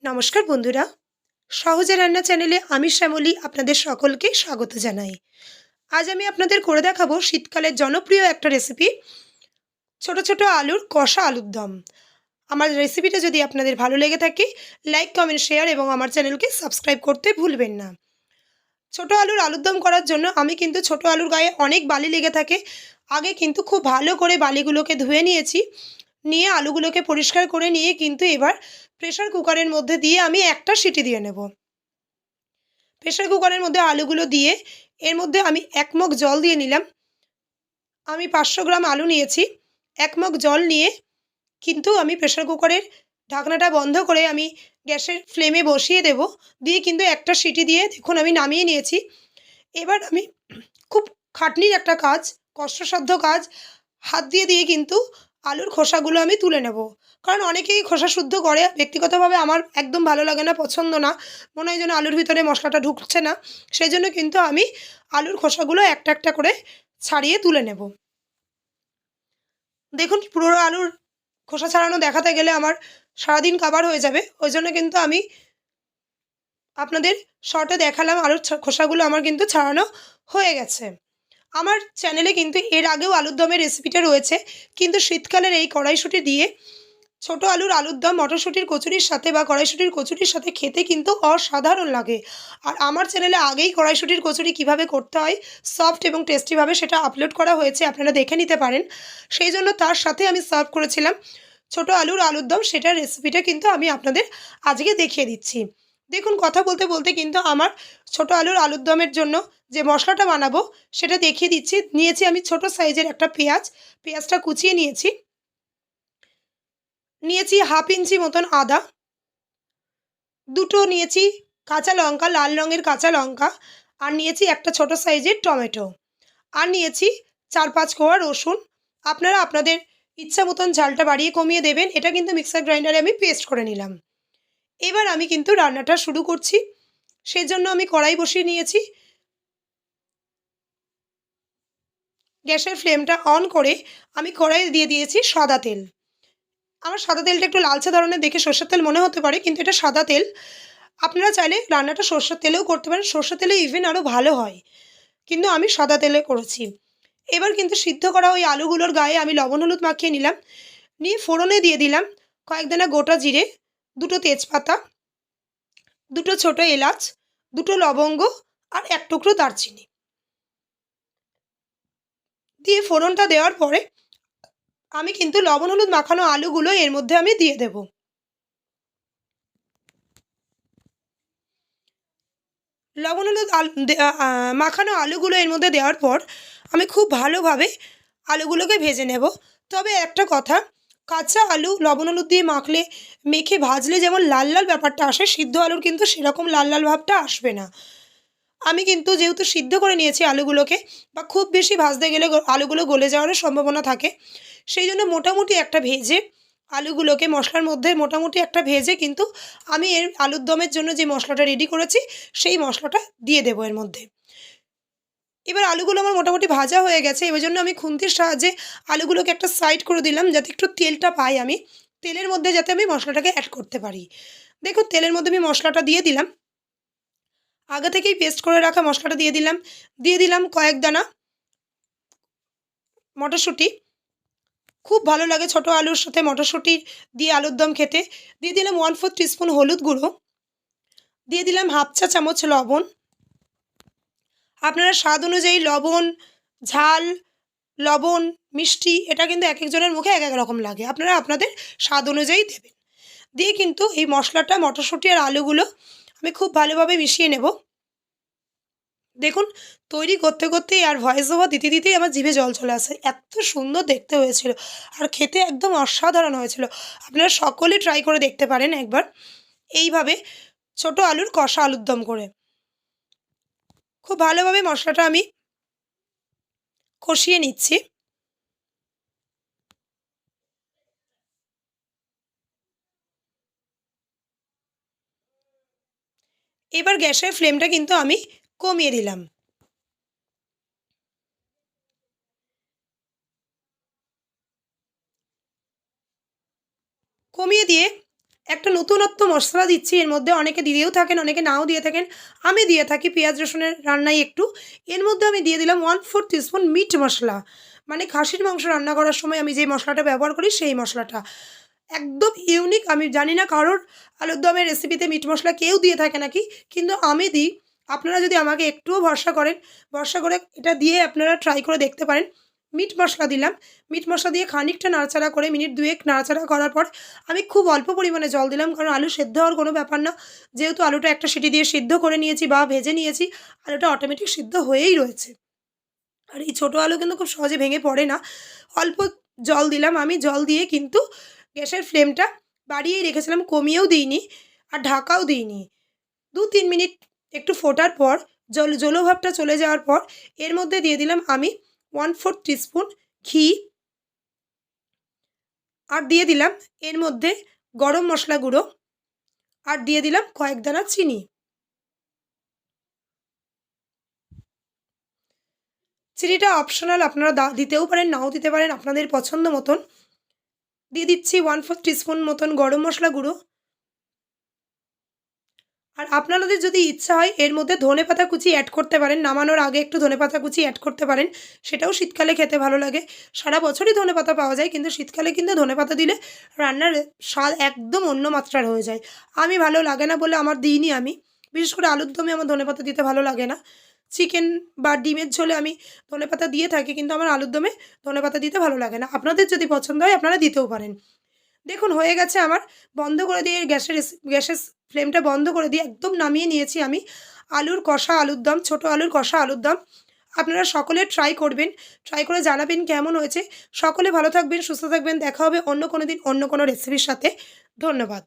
নমস্কার বন্ধুরা, সহজে রান্না চ্যানেলে আমি শ্যামলী আপনাদের সকলকে স্বাগত জানাই। আজ আমি আপনাদের করে দেখাবো শীতকালের জনপ্রিয় একটা রেসিপি, ছোট ছোট আলুর কষা আলুর দম। আমার রেসিপিটা যদি আপনাদের ভালো লেগে থাকে, লাইক, কমেন্ট, শেয়ার এবং আমার চ্যানেলকে সাবস্ক্রাইব করতে ভুলবেন না। ছোট আলুর আলুর দম করার জন্য আমি কিন্তু ছোট আলুর গায়ে অনেক বালি লেগে থাকে। আগে কিন্তু খুব ভালো করে বালিগুলোকে ধুয়ে নিয়েছি। নিয়ে আলুগুলোকে পরিষ্কার করে নিয়ে কিন্তু এবার প্রেসার কুকারের মধ্যে দিয়ে আমি একটা সিটি দিয়ে নেব। প্রেসার কুকারের মধ্যে আলুগুলো দিয়ে এর মধ্যে আমি ১ মগ জল দিয়ে নিলাম। আমি ৫০০ গ্রাম আলু নিয়েছি। ১ মগ জল নিয়ে কিন্তু আমি প্রেসার কুকারের ঢাকনাটা বন্ধ করে আমি গ্যাসের ফ্লেমে বসিয়ে দেব। দিয়ে কিন্তু একটা সিটি দিয়ে দেখুন আমি নামিয়ে নিয়েছি। এবার আমি খুব খাটনির একটা কাজ, কষ্টসাধ্য কাজ, হাত দিয়ে দিয়ে কিন্তু আলুর খোসাগুলো আমি তুলে নেব। কারণ অনেকেই খোসা শুদ্ধ করে, ব্যক্তিগতভাবে আমার একদম ভালো লাগে না, পছন্দ না। মনে হয় যেন আলুর ভিতরে মশলাটা ঢুকছে না। সেজন্য কিন্তু আমি আলুর খোসাগুলো একটা একটা করে ছাড়িয়ে তুলে নেব। দেখুন পুরো আলুর খোসা ছাড়ানো দেখাতে গেলে আমার সারাদিন কাভার হয়ে যাবে। ওই জন্য কিন্তু আমি আপনাদের শর্টে দেখালাম আলুর খোসাগুলো আমার কিন্তু ছাড়ানো হয়ে গেছে। আমার চ্যানেলে কিন্তু এর আগেও আলুর দমের রেসিপিটা রয়েছে, কিন্তু শীতকালের এই কড়াইশুঁটি দিয়ে ছোট আলুর আলুর দম মটরশুঁটির কচুরির সাথে বা কড়াইশুঁটির কচুরির সাথে খেতে কিন্তু অসাধারণ লাগে। আর আমার চ্যানেলে আগেই কড়াইশুঁটির কচুরি কিভাবে করতে হয় সফট এবং টেস্টিভাবে সেটা আপলোড করা হয়েছে, আপনারা দেখে নিতে পারেন। সেই জন্য তার সাথে আমি সার্ভ করেছিলাম ছোট আলুর আলুর দম, সেটার রেসিপিটা কিন্তু আমি আপনাদের আজকে দেখিয়ে দিচ্ছি। দেখুন কথা বলতে বলতে কিন্তু আমার ছোট আলুর আলুর দমের জন্য যে মশলাটা বানাবো সেটা দেখিয়ে দিচ্ছি। নিয়েছি আমি ছোট সাইজের একটা পেঁয়াজ, পেঁয়াজটা কুচিয়ে নিয়েছি। নিয়েছি হাফ ইঞ্চি মতন আদা, দুটো নিয়েছি কাঁচা লঙ্কা, লাল রঙের কাঁচা লঙ্কা, আর নিয়েছি একটা ছোট সাইজের টমেটো, আর নিয়েছি ৪-৫ কোয়া রসুন। আপনারা আপনাদের ইচ্ছা মতন ঝালটা বাড়িয়ে কমিয়ে দেবেন। এটা কিন্তু মিক্সার গ্রাইন্ডারে আমি পেস্ট করে নিলাম। এবার আমি কিন্তু রান্নাটা শুরু করছি। সেজন্য আমি কড়াই বসিয়ে নিয়েছি। গ্যাসের ফ্লেমটা অন করে আমি কড়াইয়ে দিয়ে দিয়েছি সাদা তেল। আমার সাদা তেলটা একটু লালচে ধরনের দেখে সর্ষের তেল মনে হতে পারে, কিন্তু এটা সাদা তেল। আপনারা চাইলে রান্নাটা সর্ষের তেলেও করতে পারেন, সর্ষের তেলে ইভেন আরও ভালো হয়, কিন্তু আমি সাদা তেলে করেছি। এবার কিন্তু সিদ্ধ করা ওই আলুগুলোর গায়ে আমি লবণ হলুদ মাখিয়ে নিলাম। নিয়ে ফোড়নে দিয়ে দিলাম কয়েকদানা গোটা জিরে, দুটো তেজপাতা, দুটো ছোট এলাচ, দুটো লবঙ্গ, আর এক টুকরো দারচিনি দিয়ে ফোড়নটা দেওয়ার পরে আমি কিন্তু লবণ হলুদ মাখানো আলুগুলো এর মধ্যে আমি দিয়ে দেব। লবণ হলুদ মাখানো আলুগুলো এর মধ্যে দেওয়ার পর আমি খুব ভালোভাবে আলুগুলোকে ভেজে নেব। তবে একটা কথা, কাঁচা আলু লবণ হলুদ দিয়ে মেখে ভাজলে যেমন লাল লাল ব্যাপারটা আসে, সিদ্ধ আলুর কিন্তু সেরকম লাল লাল ভাবটা আসবে না। আমি কিন্তু যেহেতু সিদ্ধ করে নিয়েছি আলুগুলোকে, বা খুব বেশি ভাজতে গেলে আলুগুলো গলে যাওয়ারও সম্ভাবনা থাকে, সেই জন্য মোটামুটি একটা ভেজে আলুগুলোকে মশলার মধ্যে মোটামুটি একটা ভেজে কিন্তু আমি এর আলুর দমের জন্য যে মশলাটা রেডি করেছি সেই মশলাটা দিয়ে দেবো এর মধ্যে। এবার আলুগুলো আমার মোটামুটি ভাজা হয়ে গেছে, এবার জন্য আমি খুন্তির সাহায্যে আলুগুলোকে একটা সাইড করে দিলাম যাতে একটু তেলটা পাই আমি, তেলের মধ্যে যাতে আমি মশলাটাকে অ্যাড করতে পারি। দেখুন তেলের মধ্যে আমি মশলাটা দিয়ে দিলাম, আগে থেকেই পেস্ট করে রাখা মশলাটা দিয়ে দিলাম। দিয়ে দিলাম কয়েক দানা মটরশুঁটি, খুব ভালো লাগে ছোটো আলুর সাথে মটরশুঁটি দিয়ে আলুর দম খেতে। দিয়ে দিলাম 1/4 টিস্পুন হলুদ গুঁড়ো, দিয়ে দিলাম হাফ চা চামচ লবণ। আপনারা স্বাদ অনুযায়ী লবণ, ঝাল, লবণ, মিষ্টি এটা কিন্তু এক একজনের মুখে এক এক রকম লাগে, আপনারা আপনাদের স্বাদ অনুযায়ী দেবেন। দিয়ে কিন্তু এই মশলাটা মটরশুঁটি আর আলুগুলো আমি খুব ভালোভাবে মিশিয়ে নেব। দেখুন তৈরি করতে করতেই আর ভয়েস ওভার দিতে দিতেই আমার জিভে জল চলে আসে, এত সুন্দর দেখতে হয়েছিল আর খেতে একদম অসাধারণ হয়েছিল। আপনারা সকলে ট্রাই করে দেখতে পারেন একবার এইভাবে ছোট আলুর কষা আলুর দম করে। খুব ভালোভাবে মশলাটা আমি কষিয়ে নিচ্ছি। এবার গ্যাসের ফ্লেমটা কিন্তু আমি কমিয়ে দিলাম। কমিয়ে দিয়ে একটা নতুনত্ব মশলা দিচ্ছি এর মধ্যে। অনেকে দিয়েও থাকেন, অনেকে নাও দিয়ে থাকেন। আমি দিয়ে থাকি পেঁয়াজ রসুনের রান্নায় একটু। এর মধ্যে আমি দিয়ে দিলাম 1/4 টিস্পুন মিট মশলা, মানে খাসির মাংস রান্না করার সময় আমি যে মশলাটা ব্যবহার করি সেই মশলাটা। একদম ইউনিক, আমি জানি না কারোর আলুর দমের রেসিপিতে মিট মশলা কেউ দিয়ে থাকে নাকি, কিন্তু আমি দিই। আপনারা যদি আমাকে একটুও ভরসা করেন, ভরসা করে এটা দিয়ে আপনারা ট্রাই করে দেখতে পারেন। মিট মশলা দিলাম। মিট মশলা দিয়ে খানিকটা নাড়াচাড়া করে মিনিট ২ এক নাড়াচাড়া করার পর আমি খুব অল্প পরিমাণে জল দিলাম, কারণ আলু সেদ্ধ হওয়ার কোনো ব্যাপার না। যেহেতু আলুটা একটা সিটি দিয়ে সিদ্ধ করে নিয়েছি বা ভেজে নিয়েছি, আলুটা অটোমেটিক সিদ্ধ হয়েই রয়েছে। আর এই ছোটো আলু কিন্তু খুব সহজে ভেঙে পড়ে না। অল্প জল দিলাম আমি। জল দিয়ে কিন্তু গ্যাসের ফ্লেমটা বাড়িয়েই রেখেছিলাম, কমিয়েও দিইনি আর ঢাকাও দিইনি। ২-৩ মিনিট একটু ফোটার পর জলভাবটা চলে যাওয়ার পর এর মধ্যে দিয়ে দিলাম আমি 1/4 টিস্পুন ঘি, আর দিয়ে দিলাম এর মধ্যে গরম মশলা গুঁড়ো, আর দিয়ে দিলাম কয়েক দানা চিনি। চিনিটা অপশনাল, আপনারা দিতেও পারেন, নাও দিতে পারেন আপনাদের পছন্দ মতন। দিয়ে দিচ্ছি 1/4 টিস্পুন মতন গরম মশলা গুঁড়ো। আর আপনাদের যদি ইচ্ছা হয় এর মধ্যে ধনেপাতা কুচি অ্যাড করতে পারেন, নামানোর আগে একটু ধনেপাতা কুচি অ্যাড করতে পারেন, সেটাও শীতকালে খেতে ভালো লাগে। সারা বছরই ধনেপাতা পাওয়া যায়, কিন্তু শীতকালে কিন্তু ধনেপাতা দিলে রান্নার স্বাদ একদম অন্য মাত্রার হয়ে যায়। আমি ভালো লাগে না বলে আমার দিইনি আমি। বিশেষ করে আলুর দমে আমার ধনেপাতা দিতে ভালো লাগে না। চিকেন বা ডিমের ঝোলে আমি ধনেপাতা দিয়ে থাকি, কিন্তু আমার আলুর দমে ধনেপাতা দিতে ভালো লাগে না। আপনাদের যদি পছন্দ হয় আপনারা দিতেও পারেন। দেখুন হয়ে গেছে আমার। বন্ধ করে দিয়ে গ্যাসের ফ্লেমটা বন্ধ করে দিয়ে একদম নামিয়ে নিয়েছি আমি আলুর কষা আলুর দম, ছোটো আলুর কষা আলুর দম। আপনারা সকলে ট্রাই করবেন, ট্রাই করে জানাবেন কেমন হয়েছে। সকলে ভালো থাকবেন, সুস্থ থাকবেন। দেখা হবে অন্য কোনো দিন অন্য কোনো রেসিপির সাথে। ধন্যবাদ।